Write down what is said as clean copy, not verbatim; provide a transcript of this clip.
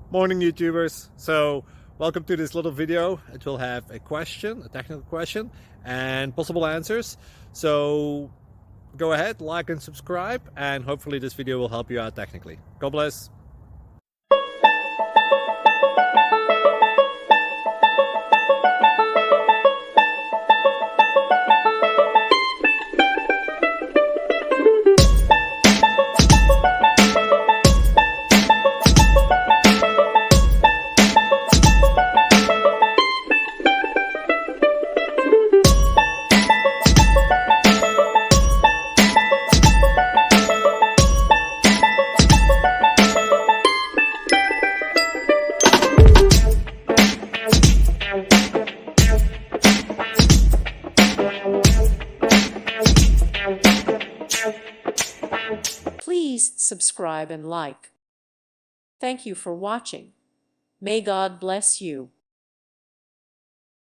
Morning YouTubers. So welcome to this little video. It will have a question, a technical question, and possible answers. So go ahead, like and subscribe, and hopefully this video will help you out technically. God bless. Please subscribe and like. Thank you for watching. May God bless you.